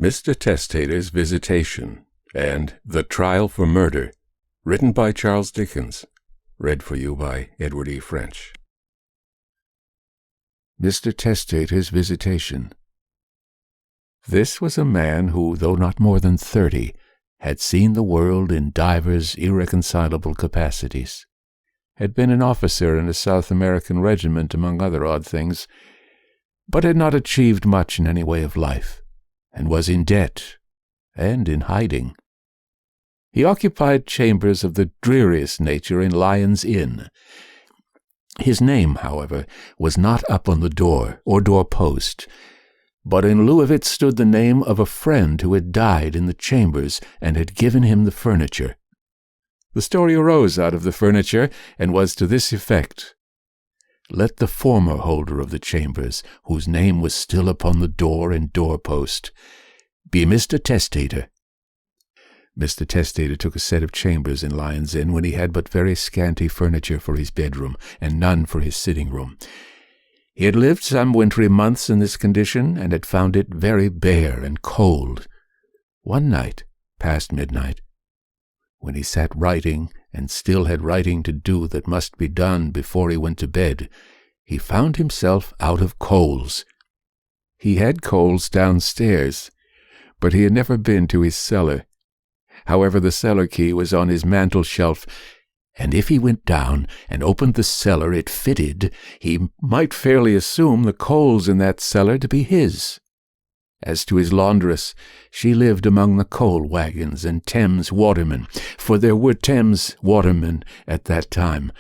Mr. Testator's Visitation and The Trial for Murder, written by Charles Dickens, read for you by Edward E. French. Mr. Testator's Visitation. This was a man who, though not more than 30, had seen the world in divers irreconcilable capacities, had been an officer in a South American regiment, among other odd things, but had not achieved much in any way of life, and was in debt, and in hiding. He occupied chambers of the dreariest nature in Lyon's Inn. His name, however, was not up on the door or door-post, but in lieu of it stood the name of a friend who had died in the chambers and had given him the furniture. The story arose out of the furniture, and was to this effect: let the former holder of the chambers, whose name was still upon the door and door-post, be Mr. Testator. Mr. Testator took a set of chambers in Lyon's Inn when he had but very scanty furniture for his bedroom, and none for his sitting-room. He had lived some wintry months in this condition, and had found it very bare and cold. One night, past midnight, when he sat writing, and still had writing to do that must be done before he went to bed, he found himself out of coals. He had coals downstairs, but he had never been to his cellar. However, the cellar key was on his mantel-shelf, and if he went down and opened the cellar it fitted, he might fairly assume the coals in that cellar to be his. As to his laundress, she lived among the coal wagons and Thames watermen, for there were Thames watermen at that time,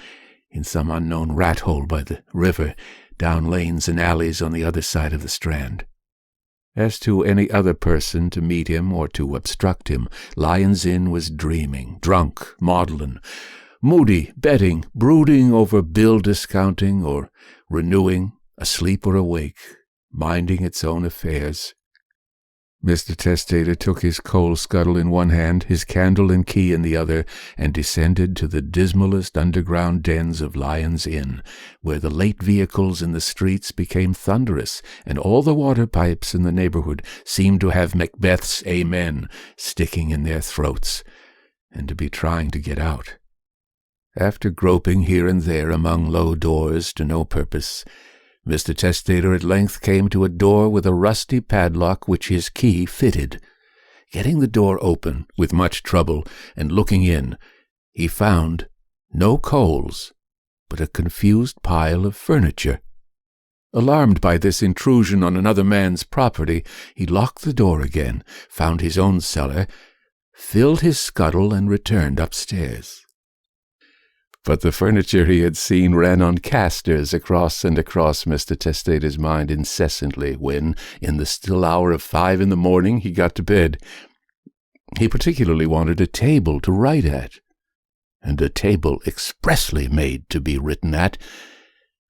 in some unknown rat-hole by the river, down lanes and alleys on the other side of the Strand. As to any other person to meet him or to obstruct him, Lyon's Inn was dreaming, drunk, maudlin, moody, betting, brooding over bill discounting or renewing, asleep or awake, minding its own affairs. Mr. Testator took his coal scuttle in one hand, his candle and key in the other, and descended to the dismalest underground dens of Lyon's Inn, where the late vehicles in the streets became thunderous, and all the water pipes in the neighborhood seemed to have Macbeth's Amen sticking in their throats, and to be trying to get out. After groping here and there among low doors to no purpose, Mr. Testator at length came to a door with a rusty padlock which his key fitted. Getting the door open with much trouble, and looking in, he found no coals, but a confused pile of furniture. Alarmed by this intrusion on another man's property, he locked the door again, found his own cellar, filled his scuttle, and returned upstairs. But the furniture he had seen ran on casters across and across Mr. Testator's mind incessantly when, in the still hour of 5 in the morning, he got to bed. He particularly wanted a table to write at, and a table expressly made to be written at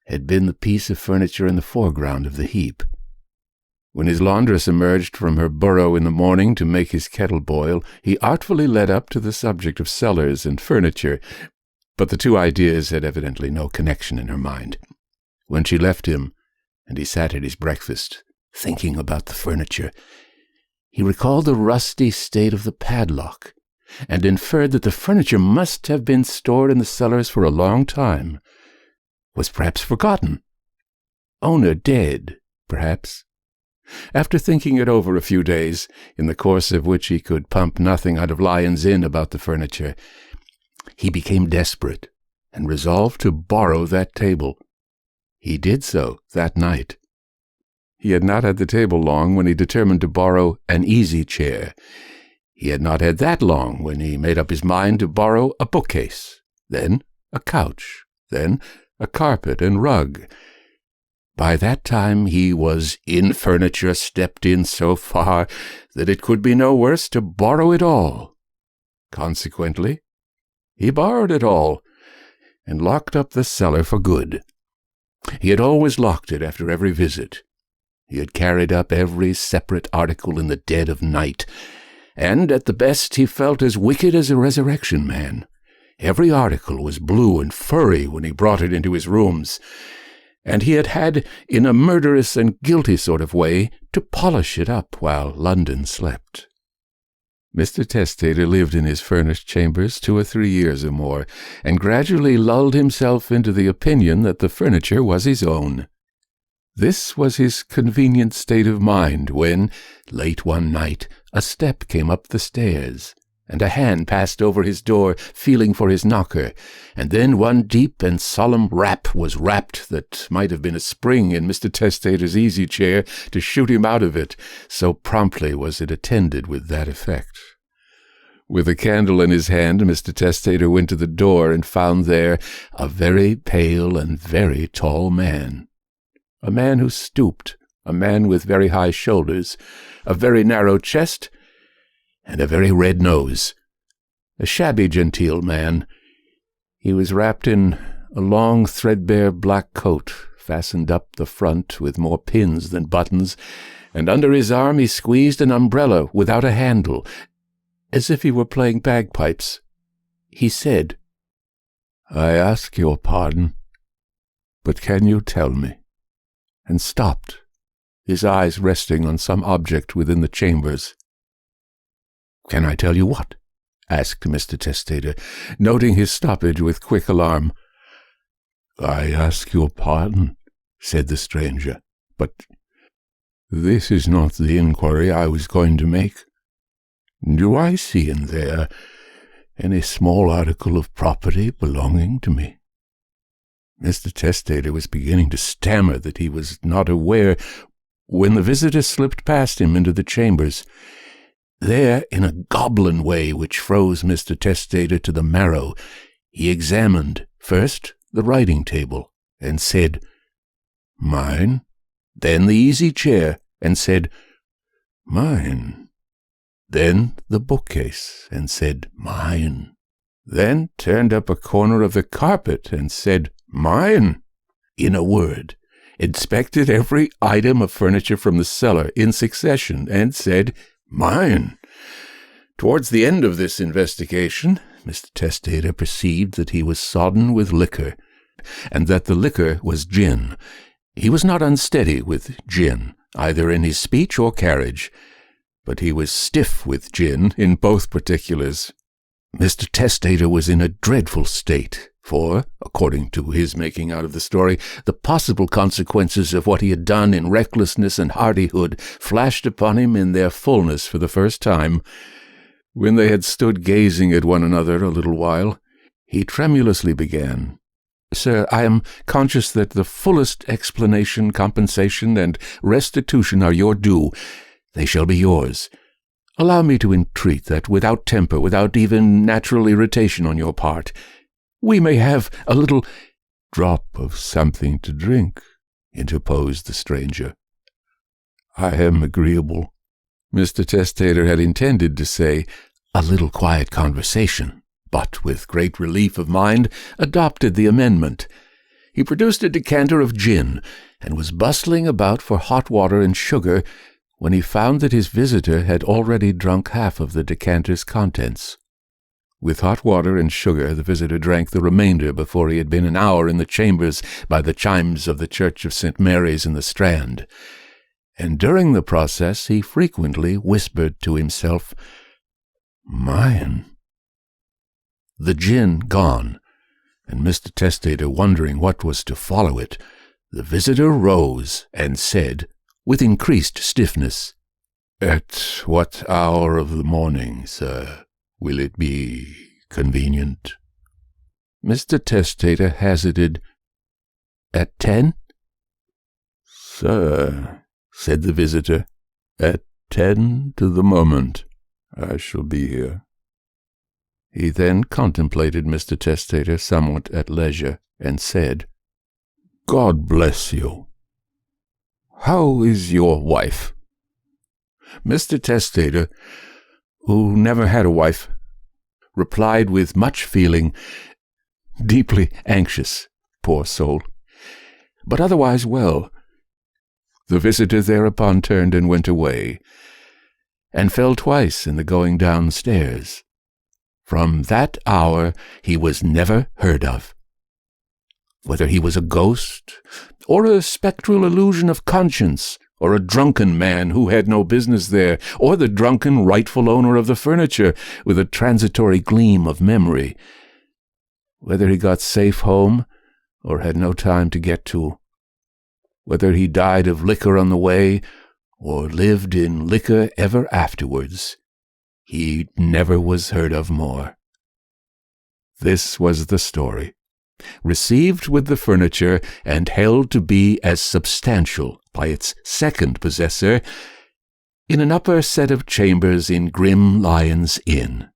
had been the piece of furniture in the foreground of the heap. When his laundress emerged from her burrow in the morning to make his kettle boil, he artfully led up to the subject of cellars and furniture, but the two ideas had evidently no connection in her mind. When she left him, and he sat at his breakfast, thinking about the furniture, he recalled the rusty state of the padlock, and inferred that the furniture must have been stored in the cellars for a long time, was perhaps forgotten, owner dead, perhaps. After thinking it over a few days, in the course of which he could pump nothing out of Lyon's Inn about the furniture, he became desperate, and resolved to borrow that table. He did so that night. He had not had the table long when he determined to borrow an easy chair. He had not had that long when he made up his mind to borrow a bookcase, then a couch, then a carpet and rug. By that time he was in furniture, stepped in so far that it could be no worse to borrow it all. Consequently, he borrowed it all, and locked up the cellar for good. He had always locked it after every visit. He had carried up every separate article in the dead of night, and at the best he felt as wicked as a resurrection man. Every article was blue and furry when he brought it into his rooms, and he had, in a murderous and guilty sort of way, to polish it up while London slept. Mr. Testator lived in his furnished chambers 2 or 3 years or more, and gradually lulled himself into the opinion that the furniture was his own. This was his convenient state of mind when, late one night, a step came up the stairs, and a hand passed over his door, feeling for his knocker, and then one deep and solemn rap was rapped that might have been a spring in Mr. Testator's easy-chair to shoot him out of it, so promptly was it attended with that effect. With a candle in his hand, Mr. Testator went to the door and found there a very pale and very tall man. A man who stooped, a man with very high shoulders, a very narrow chest, and a very red nose. A shabby genteel man. He was wrapped in a long threadbare black coat, fastened up the front with more pins than buttons, and under his arm he squeezed an umbrella without a handle, as if he were playing bagpipes. He said, "I ask your pardon, but can you tell me?" and stopped, his eyes resting on some object within the chambers. "Can I tell you what?" asked Mr. Testator, noting his stoppage with quick alarm. "I ask your pardon," said the stranger, "but this is not the inquiry I was going to make. Do I see in there any small article of property belonging to me?" Mr. Testator was beginning to stammer that he was not aware, when the visitor slipped past him into the chambers. There, in a goblin way which froze Mr. Testator to the marrow, he examined, first, the writing-table, and said, "Mine?" Then the easy-chair, and said, "Mine?" Then the bookcase, and said, "Mine?" Then turned up a corner of the carpet, and said, "Mine?" In a word, inspected every item of furniture from the cellar in succession, and said, "Mine." Towards the end of this investigation, Mr. Testator perceived that he was sodden with liquor, and that the liquor was gin. He was not unsteady with gin, either in his speech or carriage, but he was stiff with gin in both particulars. Mr. Testator was in a dreadful state, for, according to his making out of the story, the possible consequences of what he had done in recklessness and hardihood flashed upon him in their fullness for the first time. When they had stood gazing at one another a little while, he tremulously began, "Sir, I am conscious that the fullest explanation, compensation, and restitution are your due. They shall be yours. Allow me to entreat that without temper, without even natural irritation on your part, we may have a little—" "Drop of something to drink," interposed the stranger. "I am agreeable." Mr. Testator had intended to say, "a little quiet conversation," but, with great relief of mind, adopted the amendment. He produced a decanter of gin, and was bustling about for hot water and sugar, when he found that his visitor had already drunk half of the decanter's contents. With hot water and sugar, the visitor drank the remainder before he had been an hour in the chambers by the chimes of the Church of St. Mary's in the Strand, and during the process he frequently whispered to himself, "Mine." The gin gone, and Mr. Testator wondering what was to follow it, the visitor rose and said, with increased stiffness, "At what hour of the morning, sir, will it be convenient?" Mr. Testator hazarded, "At 10?" "Sir," said the visitor, "at 10 to the moment I shall be here." He then contemplated Mr. Testator somewhat at leisure, and said, "God bless you. How is your wife?" Mr. Testator, who never had a wife, replied with much feeling, "Deeply anxious, poor soul, but otherwise well." The visitor thereupon turned and went away, and fell twice in the going downstairs. From that hour he was never heard of. whether he was a ghost, or a spectral illusion of conscience, or a drunken man who had no business there, or the drunken rightful owner of the furniture with a transitory gleam of memory, whether he got safe home or had no time to get to, whether he died of liquor on the way or lived in liquor ever afterwards, he never was heard of more. This was the story, received with the furniture and held to be as substantial by its second possessor in an upper set of chambers in Grim Lion's Inn.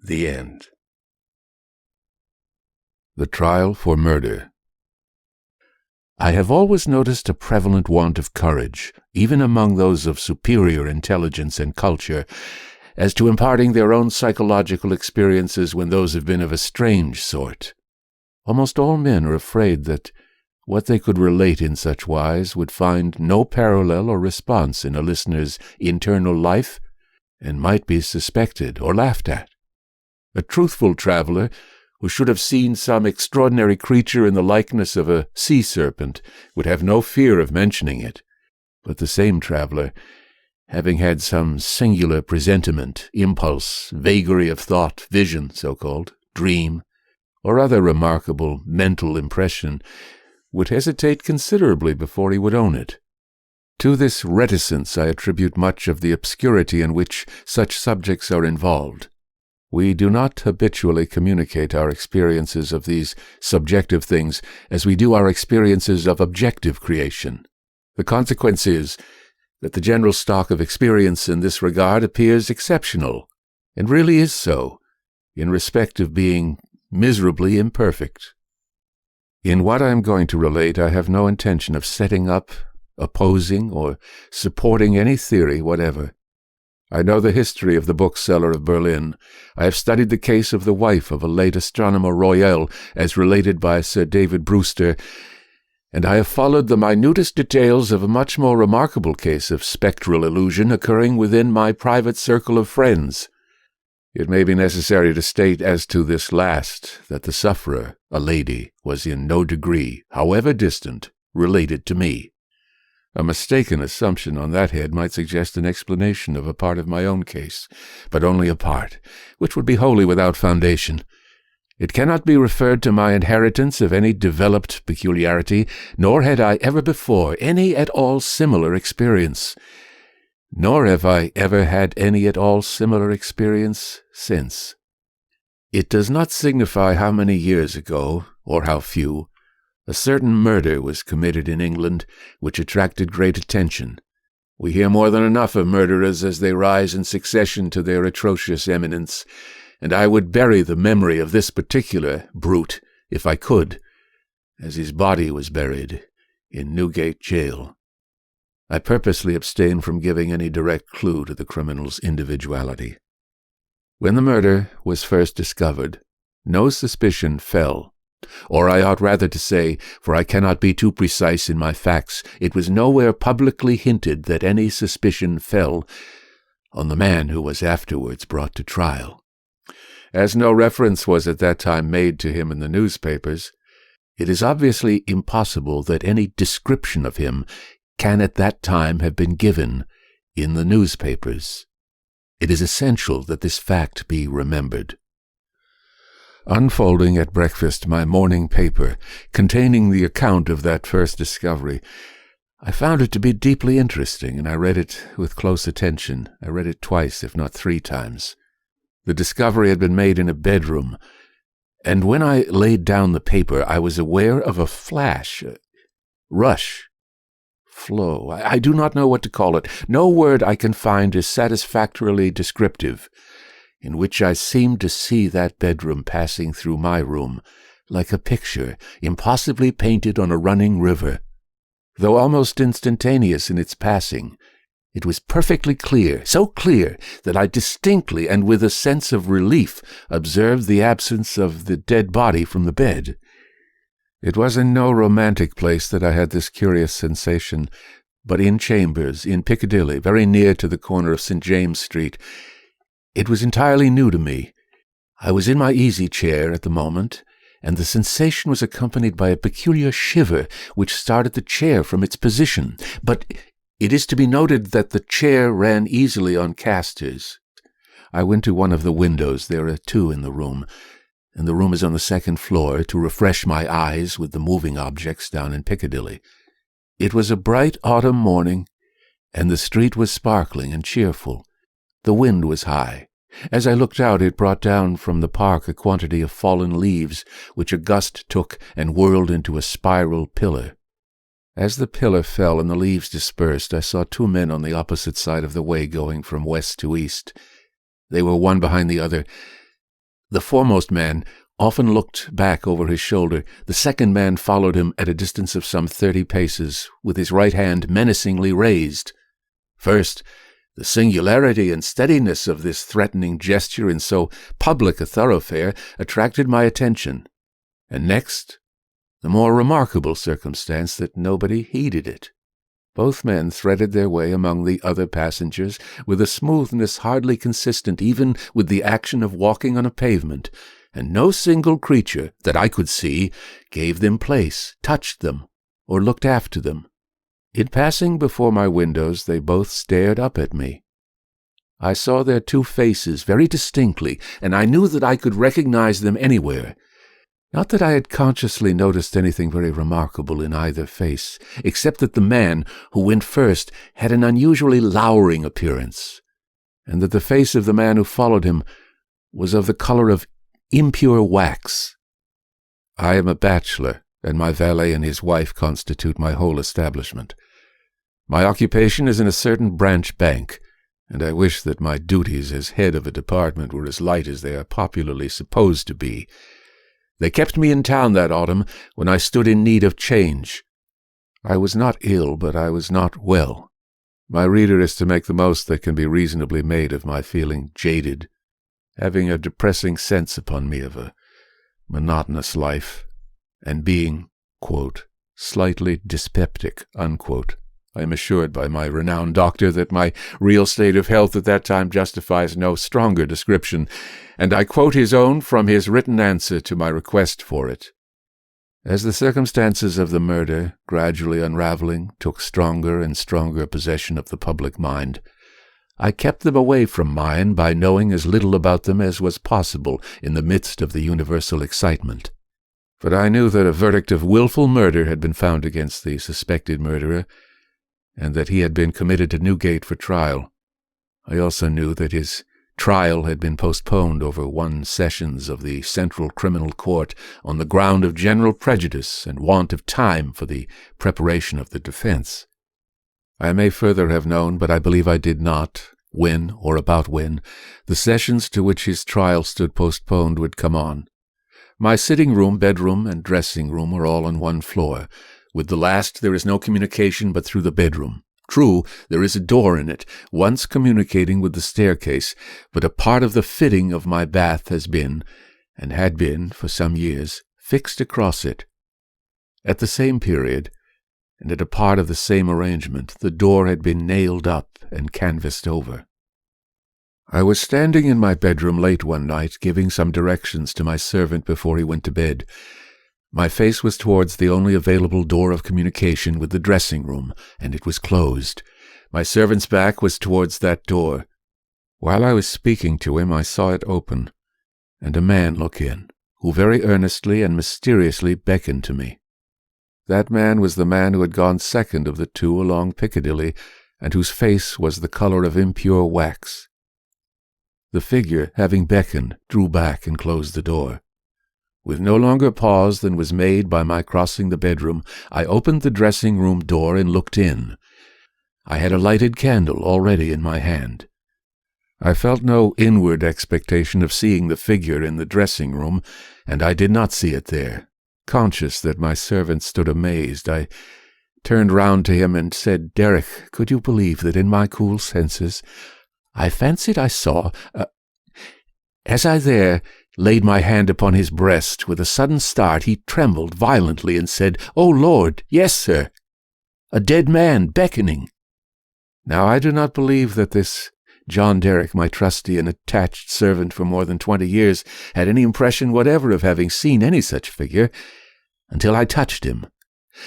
The end. The Trial for Murder. I have always noticed a prevalent want of courage, even among those of superior intelligence and culture, as to imparting their own psychological experiences when those have been of a strange sort. Almost all men are afraid that what they could relate in such wise would find no parallel or response in a listener's internal life, and might be suspected or laughed at. A truthful traveler, who should have seen some extraordinary creature in the likeness of a sea serpent, would have no fear of mentioning it. But the same traveler, having had some singular presentiment, impulse, vagary of thought, vision, so-called, dream, or other remarkable mental impression, would hesitate considerably before he would own it. To this reticence I attribute much of the obscurity in which such subjects are involved. We do not habitually communicate our experiences of these subjective things as we do our experiences of objective creation. The consequence is that the general stock of experience in this regard appears exceptional, and really is so, in respect of being miserably imperfect. In what I am going to relate, I have no intention of setting up, opposing, or supporting any theory whatever. I know the history of the bookseller of Berlin. I have studied the case of the wife of a late Astronomer Royal, as related by Sir David Brewster, and I have followed the minutest details of a much more remarkable case of spectral illusion occurring within my private circle of friends. It may be necessary to state as to this last that the sufferer, a lady, was in no degree, however distant, related to me. A mistaken assumption on that head might suggest an explanation of a part of my own case, but only a part, which would be wholly without foundation. It cannot be referred to my inheritance of any developed peculiarity, nor had I ever before any at all similar experience, nor have I ever had any at all similar experience since. It does not signify how many years ago, or how few, a certain murder was committed in England which attracted great attention. We hear more than enough of murderers as they rise in succession to their atrocious eminence, and I would bury the memory of this particular brute, if I could, as his body was buried in Newgate Jail. I purposely abstain from giving any direct clue to the criminal's individuality. When the murder was first discovered, no suspicion fell, or I ought rather to say, for I cannot be too precise in my facts, it was nowhere publicly hinted that any suspicion fell on the man who was afterwards brought to trial. As no reference was at that time made to him in the newspapers, it is obviously impossible that any description of him can at that time have been given in the newspapers. It is essential that this fact be remembered. Unfolding at breakfast my morning paper, containing the account of that first discovery, I found it to be deeply interesting, and I read it with close attention. I read it twice, if not 3 times. The discovery had been made in a bedroom, and when I laid down the paper, I was aware of a flash, rush, flow. I do not know what to call it. No word I can find is satisfactorily descriptive, in which I seemed to see that bedroom passing through my room, like a picture impossibly painted on a running river. Though almost instantaneous in its passing, it was perfectly clear, so clear that I distinctly and with a sense of relief observed the absence of the dead body from the bed. It was in no romantic place that I had this curious sensation, but in chambers, in Piccadilly, very near to the corner of St. James Street. It was entirely new to me. I was in my easy-chair at the moment, and the sensation was accompanied by a peculiar shiver which started the chair from its position. But it is to be noted that the chair ran easily on casters. I went to one of the windows — there are 2 in the room, and the room is on the 2nd floor — to refresh my eyes with the moving objects down in Piccadilly. It was a bright autumn morning, and the street was sparkling and cheerful. The wind was high. As I looked out, it brought down from the park a quantity of fallen leaves, which a gust took and whirled into a spiral pillar. As the pillar fell and the leaves dispersed, I saw 2 men on the opposite side of the way going from west to east. They were one behind the other. The foremost man often looked back over his shoulder. The second man followed him at a distance of some 30 paces, with his right hand menacingly raised. First, the singularity and steadiness of this threatening gesture in so public a thoroughfare attracted my attention, and next, the more remarkable circumstance that nobody heeded it. Both men threaded their way among the other passengers with a smoothness hardly consistent even with the action of walking on a pavement, and no single creature that I could see gave them place, touched them, or looked after them. In passing before my windows, they both stared up at me. I saw their 2 faces very distinctly, and I knew that I could recognize them anywhere. Not that I had consciously noticed anything very remarkable in either face, except that the man who went first had an unusually lowering appearance, and that the face of the man who followed him was of the color of impure wax. I am a bachelor, and my valet and his wife constitute my whole establishment. My occupation is in a certain branch bank, and I wish that my duties as head of a department were as light as they are popularly supposed to be. They kept me in town that autumn when I stood in need of change. I was not ill, but I was not well. My reader is to make the most that can be reasonably made of my feeling jaded, having a depressing sense upon me of a monotonous life, and being, quote, slightly dyspeptic, unquote. I am assured by my renowned doctor that my real state of health at that time justifies no stronger description, and I quote his own from his written answer to my request for it. As the circumstances of the murder, gradually unraveling, took stronger and stronger possession of the public mind, I kept them away from mine by knowing as little about them as was possible in the midst of the universal excitement. But I knew that a verdict of willful murder had been found against the suspected murderer, and that he had been committed to Newgate for trial. I also knew that his trial had been postponed over 1 sessions of the Central Criminal Court on the ground of general prejudice and want of time for the preparation of the defense. I may further have known, but I believe I did not, when, or about when, the sessions to which his trial stood postponed would come on. My sitting-room, bedroom, and dressing-room are all on 1 floor. With the last there is no communication but through the bedroom. True, there is a door in it, once communicating with the staircase, but a part of the fitting of my bath has been, and had been for some years, fixed across it. At the same period, and at a part of the same arrangement, the door had been nailed up and canvassed over. I was standing in my bedroom late one night, giving some directions to my servant before he went to bed. My face was towards the only available door of communication with the dressing-room, and it was closed. My servant's back was towards that door. While I was speaking to him, I saw it open, and a man look in, who very earnestly and mysteriously beckoned to me. That man was the man who had gone second of the 2 along Piccadilly, and whose face was the color of impure wax. The figure, having beckoned, drew back and closed the door. With no longer pause than was made by my crossing the bedroom, I opened the dressing-room door and looked in. I had a lighted candle already in my hand. I felt no inward expectation of seeing the figure in the dressing-room, and I did not see it there. Conscious that my servant stood amazed, I turned round to him and said, "Derek, could you believe that in my cool senses I fancied I saw As I there laid my hand upon his breast, with a sudden start he trembled violently and said, 'Oh, Lord, yes, sir, a dead man beckoning.' Now I do not believe that this John Derrick, my trusty and attached servant for more than 20 years, had any impression whatever of having seen any such figure, until I touched him.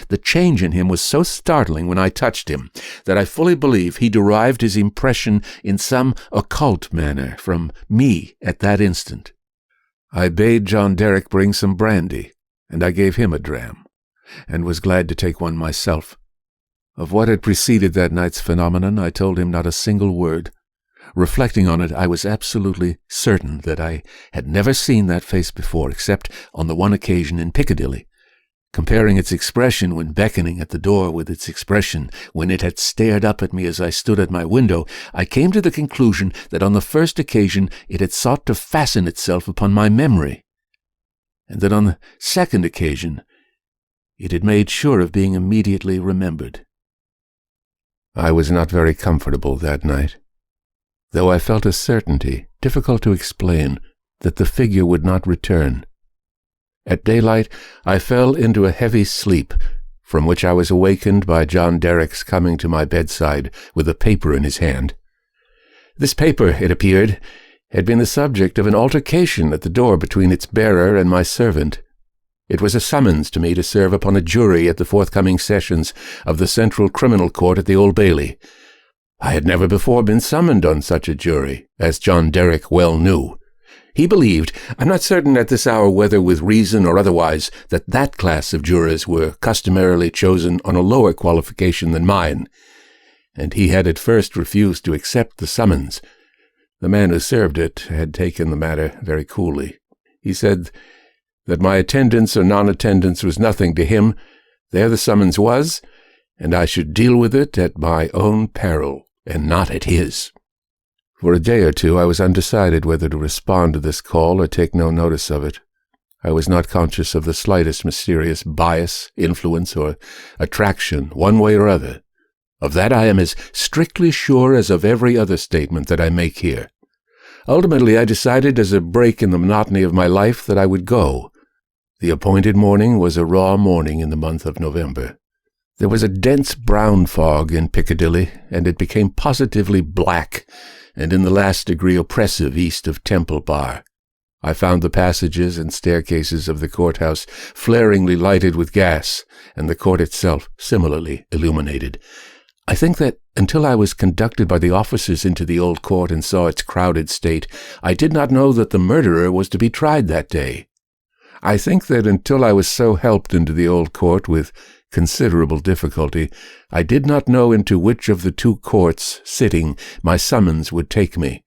The change in him was so startling when I touched him that I fully believe he derived his impression in some occult manner from me at that instant. I bade John Derrick bring some brandy, and I gave him a dram, and was glad to take one myself. Of what had preceded that night's phenomenon I told him not a single word. Reflecting on it, I was absolutely certain that I had never seen that face before, except on the one occasion in Piccadilly. Comparing its expression when beckoning at the door with its expression when it had stared up at me as I stood at my window, I came to the conclusion that on the first occasion it had sought to fasten itself upon my memory, and that on the second occasion it had made sure of being immediately remembered. I was not very comfortable that night, though I felt a certainty, difficult to explain, that the figure would not return. At daylight, I fell into a heavy sleep, from which I was awakened by John Derrick's coming to my bedside with a paper in his hand. This paper, it appeared, had been the subject of an altercation at the door between its bearer and my servant. It was a summons to me to serve upon a jury at the forthcoming sessions of the Central Criminal Court at the Old Bailey. I had never before been summoned on such a jury, as John Derrick well knew. He believed, I'm not certain at this hour whether with reason or otherwise, that that class of jurors were customarily chosen on a lower qualification than mine, and he had at first refused to accept the summons. The man who served it had taken the matter very coolly. He said that my attendance or non-attendance was nothing to him. There the summons was, and I should deal with it at my own peril, and not at his. For a day or two I was undecided whether to respond to this call or take no notice of it. I was not conscious of the slightest mysterious bias, influence, or attraction, one way or other. Of that I am as strictly sure as of every other statement that I make here. Ultimately I decided as a break in the monotony of my life that I would go. The appointed morning was a raw morning in the month of November. There was a dense brown fog in Piccadilly, and it became positively black, and in the last degree oppressive east of Temple Bar. I found the passages and staircases of the courthouse flaringly lighted with gas, and the court itself similarly illuminated. I think that until I was conducted by the officers into the old court and saw its crowded state, I did not know that the murderer was to be tried that day. I think that until I was so helped into the old court with considerable difficulty, I did not know into which of the two courts sitting my summons would take me.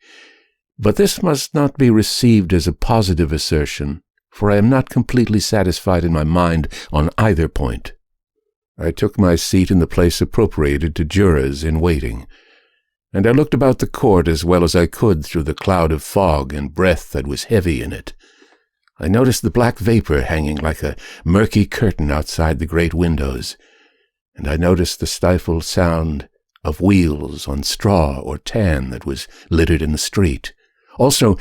But this must not be received as a positive assertion, for I am not completely satisfied in my mind on either point. I took my seat in the place appropriated to jurors in waiting, and I looked about the court as well as I could through the cloud of fog and breath that was heavy in it. I noticed the black vapor hanging like a murky curtain outside the great windows, and I noticed the stifled sound of wheels on straw or tan that was littered in the street. Also,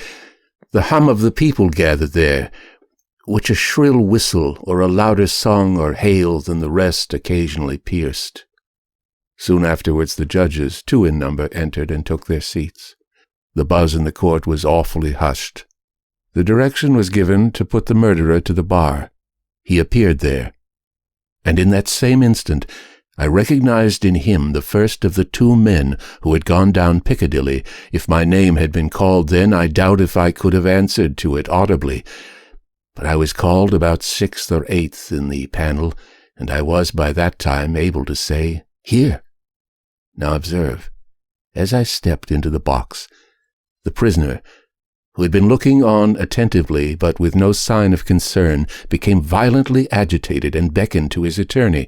the hum of the people gathered there, which a shrill whistle or a louder song or hail than the rest occasionally pierced. Soon afterwards the judges, 2 in number, entered and took their seats. The buzz in the court was awfully hushed. The direction was given to put the murderer to the bar. He appeared there, and in that same instant I recognized in him the first of the 2 men who had gone down Piccadilly. If my name had been called then, I doubt if I could have answered to it audibly. But I was called about 6th or 8th in the panel, and I was by that time able to say, "Here." Now observe, as I stepped into the box, the prisoner, who had been looking on attentively but with no sign of concern, became violently agitated and beckoned to his attorney.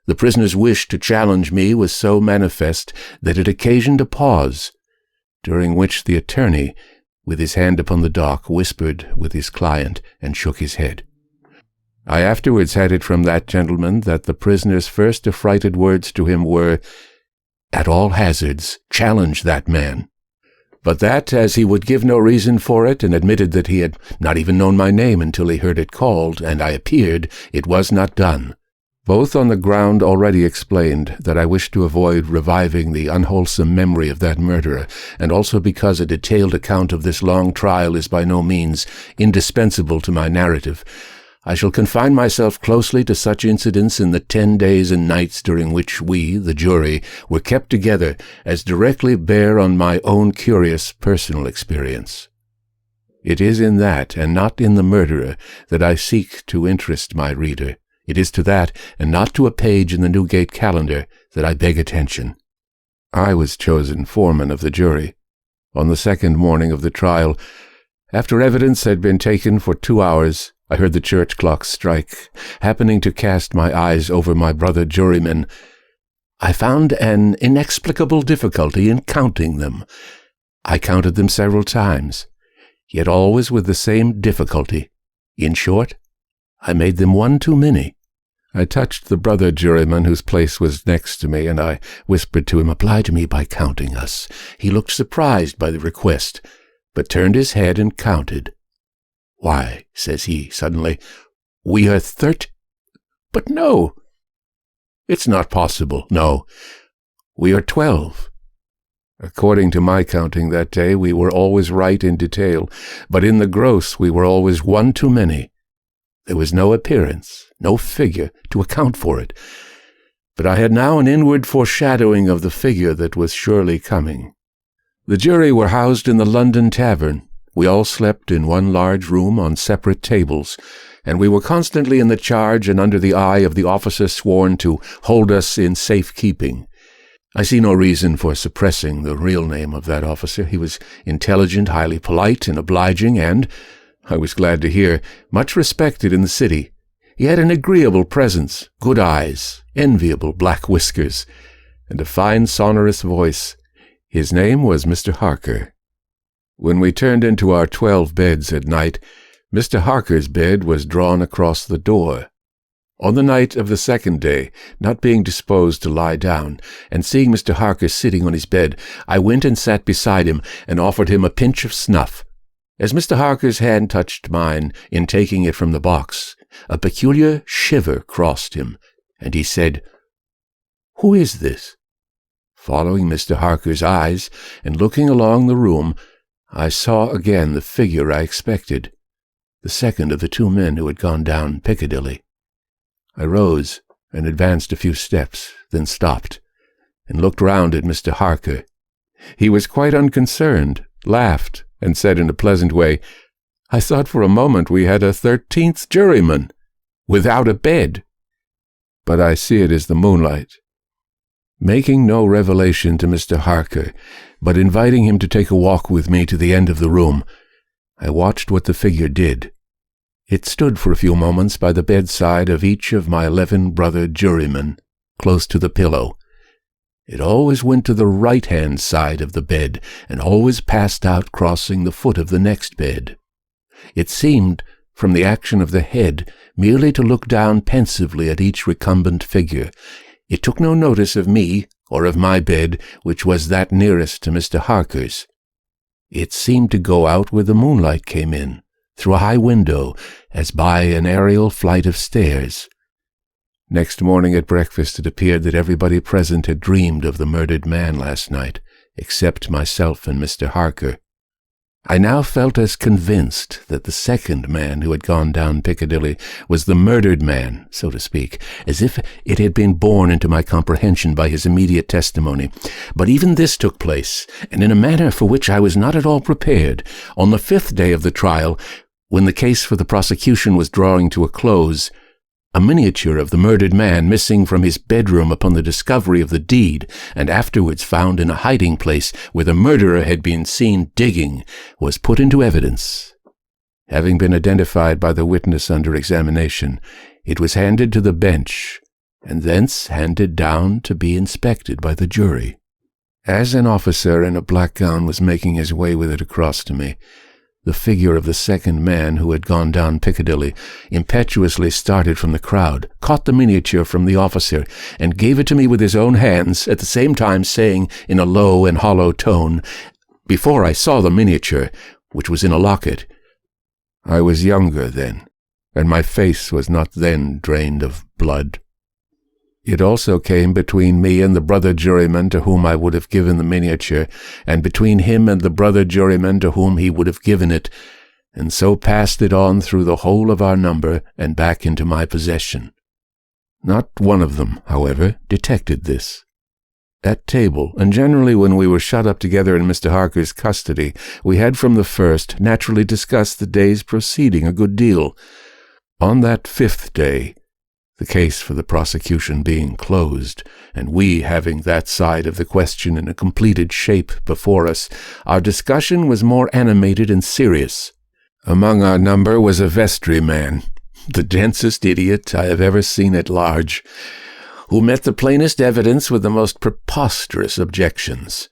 The prisoner's wish to challenge me was so manifest that it occasioned a pause, during which the attorney, with his hand upon the dock, whispered with his client and shook his head. I afterwards had it from that gentleman that the prisoner's first affrighted words to him were, "At all hazards, challenge that man." But that, as he would give no reason for it, and admitted that he had not even known my name until he heard it called, and I appeared, it was not done. both on the ground already explained that I wished to avoid reviving the unwholesome memory of that murderer, and also because a detailed account of this long trial is by no means indispensable to my narrative, I shall confine myself closely to such incidents in the 10 days and nights during which we, the jury, were kept together as directly bear on my own curious personal experience. It is in that, and not in the murderer, that I seek to interest my reader. It is to that, and not to a page in the Newgate calendar, that I beg attention. I was chosen foreman of the jury. On the second morning of the trial, after evidence had been taken for 2 hours, I heard the church clock strike. Happening to cast my eyes over my brother jurymen, I found an inexplicable difficulty in counting them. I counted them several times, yet always with the same difficulty. In short, I made them one too many. I touched the brother juryman whose place was next to me, and I whispered to him, "Apply to me by counting us." He looked surprised by the request, but turned his head and counted. "Why," says he suddenly, "we are but no, it's not possible. No, we are 12. According to my counting that day, we were always right in detail, but in the gross we were always one too many. There was no appearance, no figure, to account for it. But I had now an inward foreshadowing of the figure that was surely coming. The jury were housed in the London Tavern. We all slept in one large room on separate tables, and we were constantly in the charge and under the eye of the officer sworn to hold us in safe keeping. I see no reason for suppressing the real name of that officer. He was intelligent, highly polite, and obliging, and, I was glad to hear, much respected in the city. He had an agreeable presence, good eyes, enviable black whiskers, and a fine sonorous voice. His name was Mr. Harker. When we turned into our 12 beds at night, Mr. Harker's bed was drawn across the door. On the night of the second day, not being disposed to lie down, and seeing Mr. Harker sitting on his bed, I went and sat beside him and offered him a pinch of snuff. As Mr. Harker's hand touched mine in taking it from the box, a peculiar shiver crossed him, and he said, "Who is this?" Following Mr. Harker's eyes, and looking along the room, I saw again the figure I expected, the second of the 2 men who had gone down Piccadilly. I rose and advanced a few steps, then stopped, and looked round at Mr. Harker. He was quite unconcerned, laughed, and said in a pleasant way, "I thought for a moment we had a 13th juryman, without a bed. But I see it is the moonlight." Making no revelation to Mr. Harker, but inviting him to take a walk with me to the end of the room, I watched what the figure did. It stood for a few moments by the bedside of each of my 11 brother jurymen, close to the pillow. It always went to the right-hand side of the bed, and always passed out crossing the foot of the next bed. It seemed, from the action of the head, merely to look down pensively at each recumbent figure. It took no notice of me, or of my bed, which was that nearest to Mr. Harker's. It seemed to go out where the moonlight came in, through a high window, as by an aerial flight of stairs. Next morning at breakfast it appeared that everybody present had dreamed of the murdered man last night, except myself and Mr. Harker. I now felt as convinced that the second man who had gone down Piccadilly was the murdered man, so to speak, as if it had been borne into my comprehension by his immediate testimony. But even this took place, and in a manner for which I was not at all prepared. On the 5th day of the trial, when the case for the prosecution was drawing to a close, a miniature of the murdered man missing from his bedroom upon the discovery of the deed, and afterwards found in a hiding place where the murderer had been seen digging, was put into evidence. Having been identified by the witness under examination, it was handed to the bench, and thence handed down to be inspected by the jury. As an officer in a black gown was making his way with it across to me, the figure of the second man who had gone down Piccadilly impetuously started from the crowd, caught the miniature from the officer, and gave it to me with his own hands, at the same time saying in a low and hollow tone, before I saw the miniature, which was in a locket, "I was younger then, and my face was not then drained of blood. It also came between me and the brother juryman to whom I would have given the miniature, and between him and the brother juryman to whom he would have given it, and so passed it on through the whole of our number and back into my possession. Not one of them, however, detected this. At table, and generally when we were shut up together in Mr. Harker's custody, we had from the first naturally discussed the day's proceeding a good deal. On that 5th day, the case for the prosecution being closed, and we having that side of the question in a completed shape before us, our discussion was more animated and serious. Among our number was a vestryman, the densest idiot I have ever seen at large, who met the plainest evidence with the most preposterous objections,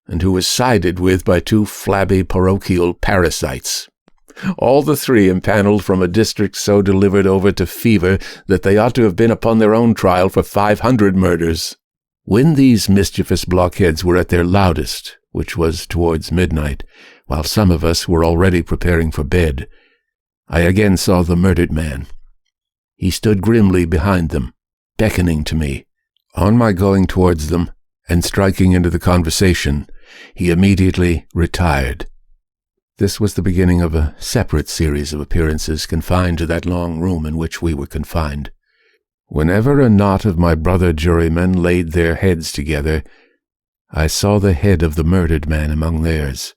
and who was sided with by 2 flabby parochial parasites. All the 3 impaneled from a district so delivered over to fever that they ought to have been upon their own trial for 500 murders. When these mischievous blockheads were at their loudest, which was towards midnight, while some of us were already preparing for bed, I again saw the murdered man. He stood grimly behind them, beckoning to me. On my going towards them, and striking into the conversation, he immediately retired. This was the beginning of a separate series of appearances confined to that long room in which we were confined. Whenever a knot of my brother jurymen laid their heads together, I saw the head of the murdered man among theirs.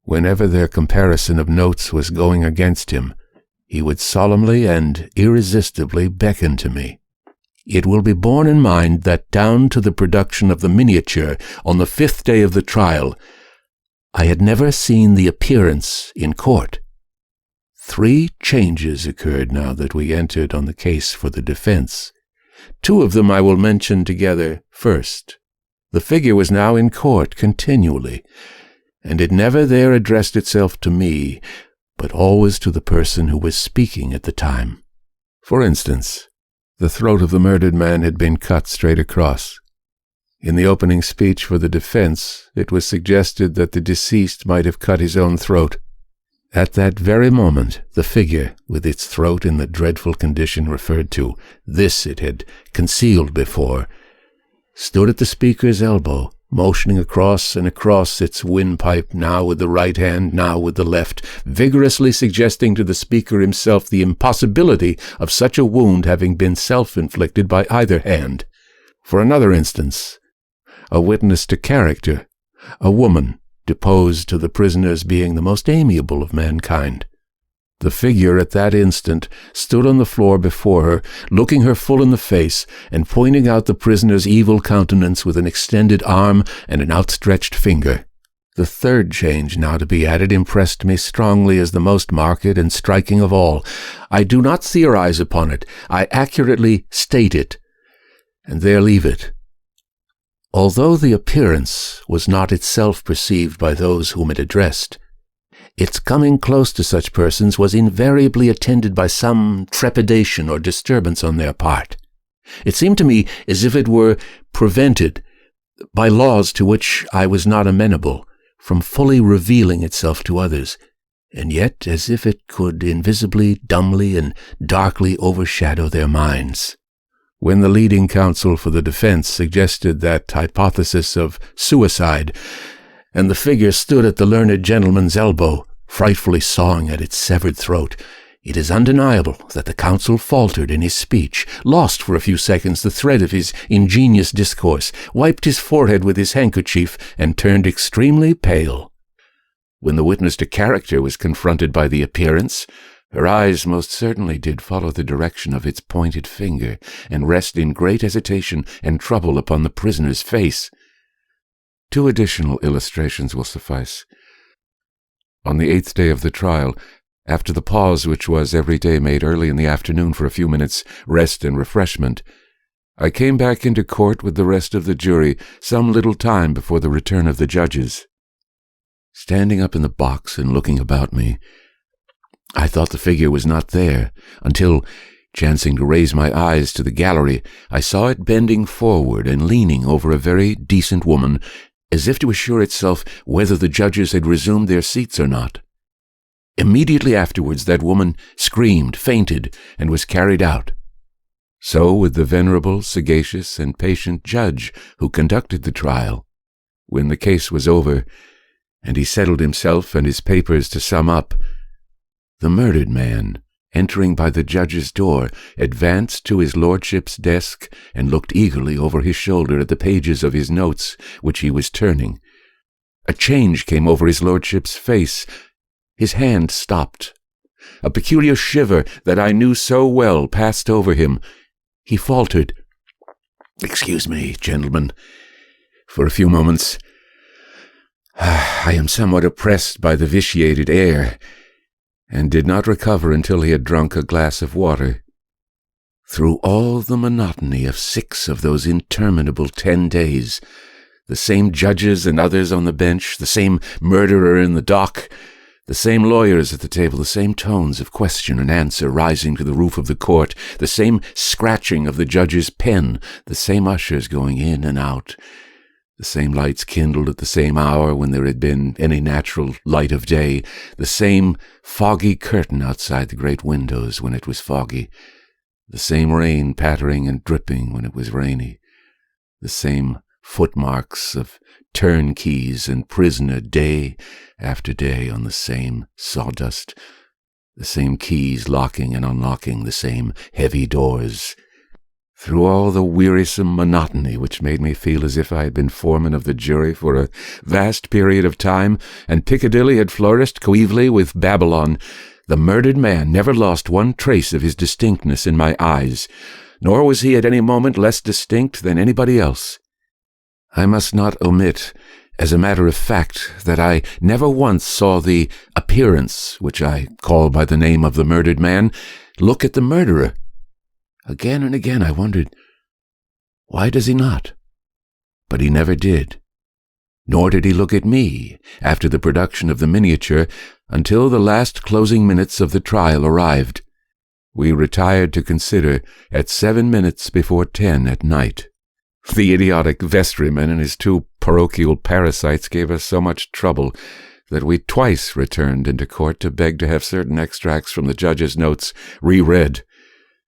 Whenever their comparison of notes was going against him, he would solemnly and irresistibly beckon to me. It will be borne in mind that down to the production of the miniature on the 5th day of the trial, I had never seen the appearance in court. 3 changes occurred now that we entered on the case for the defense. 2 of them I will mention together first. The figure was now in court continually, and it never there addressed itself to me, but always to the person who was speaking at the time. For instance, the throat of the murdered man had been cut straight across. In the opening speech for the defense, it was suggested that the deceased might have cut his own throat. At that very moment, the figure, with its throat in the dreadful condition referred to, this it had concealed before, stood at the speaker's elbow, motioning across and across its windpipe, now with the right hand, now with the left, vigorously suggesting to the speaker himself the impossibility of such a wound having been self-inflicted by either hand. For another instance, a witness to character, a woman, deposed to the prisoner's being the most amiable of mankind. The figure at that instant stood on the floor before her, looking her full in the face, and pointing out the prisoner's evil countenance with an extended arm and an outstretched finger. The 3rd change now to be added impressed me strongly as the most marked and striking of all. I do not theorize upon it, I accurately state it, and there leave it. Although the appearance was not itself perceived by those whom it addressed, its coming close to such persons was invariably attended by some trepidation or disturbance on their part. It seemed to me as if it were prevented, by laws to which I was not amenable, from fully revealing itself to others, and yet as if it could invisibly, dumbly, and darkly overshadow their minds. When the leading counsel for the defense suggested that hypothesis of suicide, and the figure stood at the learned gentleman's elbow, frightfully sawing at its severed throat, it is undeniable that the counsel faltered in his speech, lost for a few seconds the thread of his ingenious discourse, wiped his forehead with his handkerchief, and turned extremely pale. When the witness to character was confronted by the appearance, her eyes most certainly did follow the direction of its pointed finger, and rest in great hesitation and trouble upon the prisoner's face. 2 additional illustrations will suffice. On the 8th day of the trial, after the pause which was every day made early in the afternoon for a few minutes' rest and refreshment, I came back into court with the rest of the jury some little time before the return of the judges. Standing up in the box and looking about me, I thought the figure was not there, until, chancing to raise my eyes to the gallery, I saw it bending forward and leaning over a very decent woman, as if to assure itself whether the judges had resumed their seats or not. Immediately afterwards that woman screamed, fainted, and was carried out. So with the venerable, sagacious, and patient judge who conducted the trial. When the case was over, and he settled himself and his papers to sum up, the murdered man, entering by the judge's door, advanced to his lordship's desk and looked eagerly over his shoulder at the pages of his notes, which he was turning. A change came over his lordship's face. His hand stopped. A peculiar shiver that I knew so well passed over him. He faltered, "Excuse me, gentlemen, for a few moments. I am somewhat oppressed by the vitiated air," and did not recover until he had drunk a glass of water. Through all the monotony of 6 of those interminable 10 days, the same judges and others on the bench, the same murderer in the dock, the same lawyers at the table, the same tones of question and answer rising to the roof of the court, the same scratching of the judge's pen, the same ushers going in and out, the same lights kindled at the same hour when there had been any natural light of day, the same foggy curtain outside the great windows when it was foggy, the same rain pattering and dripping when it was rainy, the same footmarks of turnkeys and prisoner day after day on the same sawdust, the same keys locking and unlocking the same heavy doors. Through all the wearisome monotony which made me feel as if I had been foreman of the jury for a vast period of time, and Piccadilly had flourished coevally with Babylon, the murdered man never lost one trace of his distinctness in my eyes, nor was he at any moment less distinct than anybody else. I must not omit, as a matter of fact, that I never once saw the appearance, which I call by the name of the murdered man, look at the murderer. Again and again I wondered, why does he not? But he never did. Nor did he look at me after the production of the miniature until the last closing minutes of the trial arrived. We retired to consider at 7 minutes before 10 at night. The idiotic vestryman and his 2 parochial parasites gave us so much trouble that we twice returned into court to beg to have certain extracts from the judge's notes reread.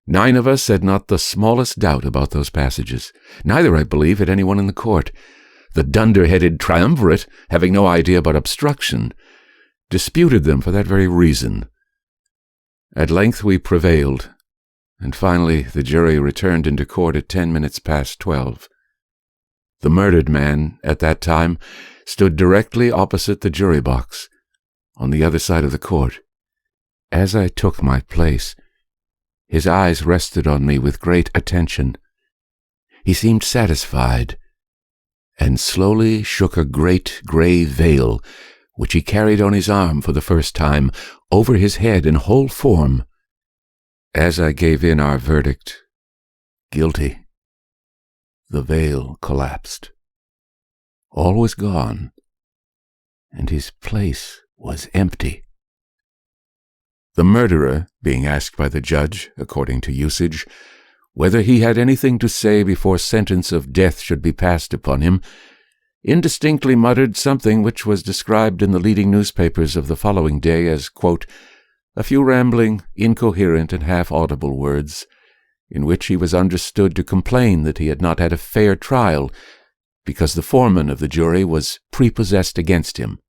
9 of us had not the smallest doubt about those passages. Neither, I believe, had anyone in the court. The dunder-headed triumvirate, having no idea about obstruction, disputed them for that very reason. At length we prevailed, and finally the jury returned into court at 10 minutes past 12. The murdered man, at that time, stood directly opposite the jury box, on the other side of the court. As I took my place, his eyes rested on me with great attention. He seemed satisfied, and slowly shook a great grey veil, which he carried on his arm for the first time, over his head in whole form. As I gave in our verdict, guilty, the veil collapsed. All was gone, and his place was empty. The murderer, being asked by the judge, according to usage, whether he had anything to say before sentence of death should be passed upon him, indistinctly muttered something which was described in the leading newspapers of the following day as, quote, a few rambling, incoherent, and half-audible words, in which he was understood to complain that he had not had a fair trial, because the foreman of the jury was prepossessed against him,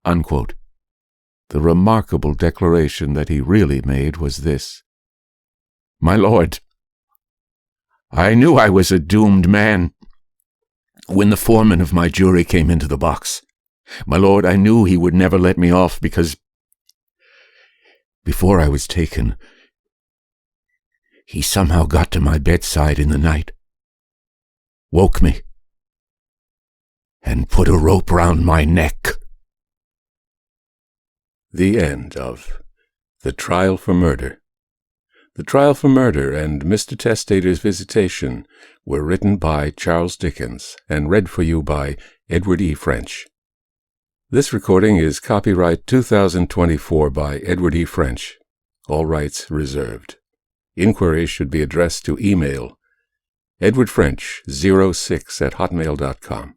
unquote. The remarkable declaration that he really made was this: My lord, I knew I was a doomed man when the foreman of my jury came into the box. My lord, I knew he would never let me off because, before I was taken, he somehow got to my bedside in the night, woke me, and put a rope round my neck. The end of The Trial for Murder. The Trial for Murder and Mr. Testator's Visitation were written by Charles Dickens and read for you by Edward E. French. This recording is copyright 2024 by Edward E. French. All rights reserved. Inquiries should be addressed to email edwardfrench06@hotmail.com.